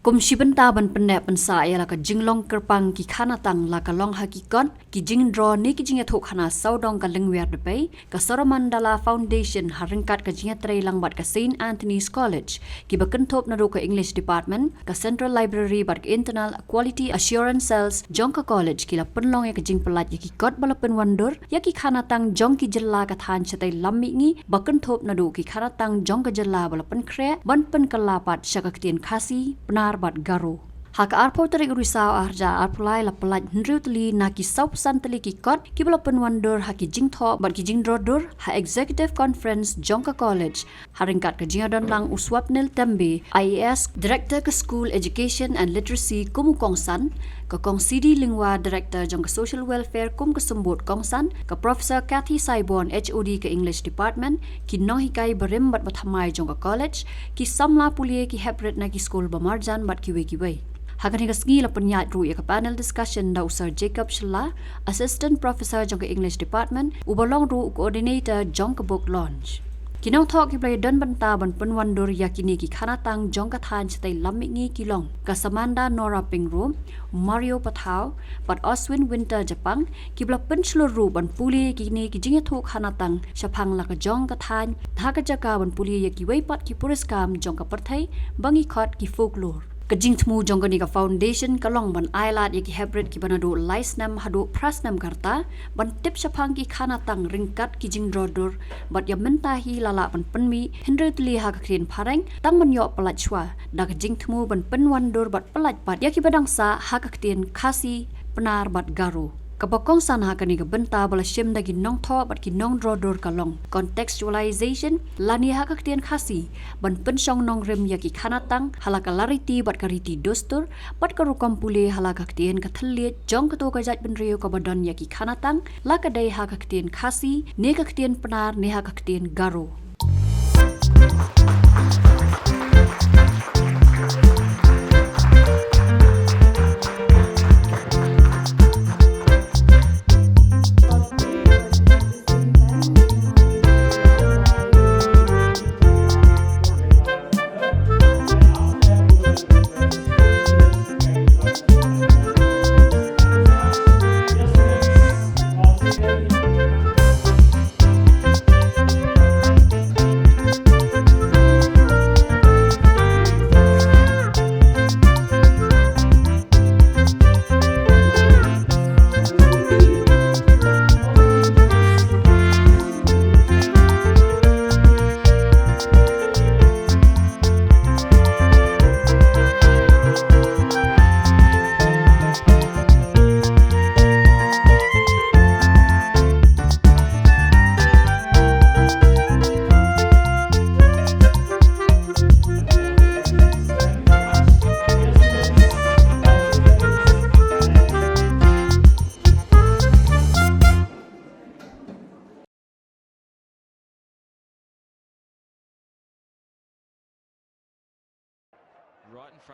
Kum shibenta ban pendek pensa ia la ka jinglong kerpang ki Khanatang la ka long hakikon ki Jingdro ni ki jinga thok khana saudong ka lengwer de pei ka Soromandala Foundation haringkat ka jinga trei langbat ka St Anthony's College ki bakentop na ro ka English Department ka Central Library bat ka Internal Quality Assurance Cells jong ka college ki la penlong ya ka jing pelat ya ki kot bala penwandur ya ki Khanatang jong ki jella ka than chatai lammi ngi bakentop na ro ki Khanatang jong ka jella bala penkre ban pen kalapat syaka Ktien khasi penar bat garo. Haka arpo terik risau arja arpulai la pelat hendriu teli na ki sausan teli ki kot ki bala penwandur ha ki jingtho bat ki jingdro dur ha executive conference jongka college haringkat ke jingadon lang uswapnel tembe IAS director ke school education and literacy kum kongsan ke kong CD lingwa director jongka social welfare kum kesembut kongsan ke professor Kathy Saibon HOD ke English department ki nong hikai berim bat bathamai jongka college ki samla pulie ki hepret na ki school bamarjan bat ki we Hakan hingga segi la penyat ru ya ke panel discussion da Sir Jacob Shilla, Assistant Professor jong ke English Department, ubalong ru coordinator jong ke book launch. Kinong talk ki play don banta ban penwandur yakini ki Khanatang jong ka than chatai lammi ngi kilong ka Samanda Nora Pingru, Mario Pathau, bat Oswin Winter Japang ki bla penslur ru ban puli ki ni ki jinga thuk Khanatang shapang la ka jong ka than tha ka jaka ban puli ya ki weipat ki puriskam jong ka parthai bangi khot ki folklore. Kajing temu jongkani ka foundation kalong ban ailat yaki hybrid ki banado laisnam hadu prasnam karta ban tip syapang ki Khanatang ringkat ki Jingdro dur bat ya mentahi lala ban Pynmih hindra tli ha ka Ktien pareng tang man yok pelat chwa da kajing temu ban Pynwan dur bat pelat bat yaki badangsa ha ka Ktien khasi penar bat garo. Kapokong sana kani ka benta bala shim dagi nong tho bat ki nong dro dur kalong contextualization lani ha ka Ktien khasi ban pensyong nong rem ya ki Khanatang halaka lariti bat kariti dostur bat ka rukom pule halaka Ktien ka thalit jong ka to ka jat ben rio ka badon ya ki Khanatang la ka dai ha ka Ktien khasi ne ka Ktien penar ne ha ka Ktien garo.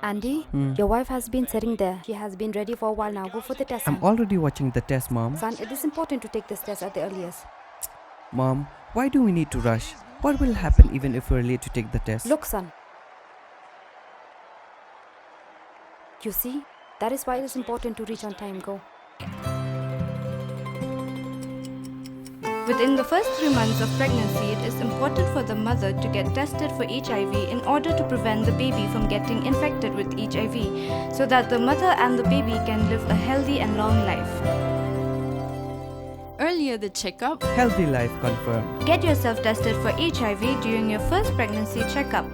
Andy, your wife has been sitting there. She has been ready for a while now. Go for the test. I'm already watching the test, Mom. Son, it is important to take this test at the earliest. Mom, why do we need to rush? What will happen even if we're late to take the test? Look, son. You see, that is why it is important to reach on time. Go. Within the first 3 months of pregnancy, it is important for the mother to get tested for HIV in order to prevent the baby from getting infected with HIV, so that the mother and the baby can live a healthy and long life. Earlier the checkup. Healthy life confirmed. Get yourself tested for HIV during your first pregnancy checkup.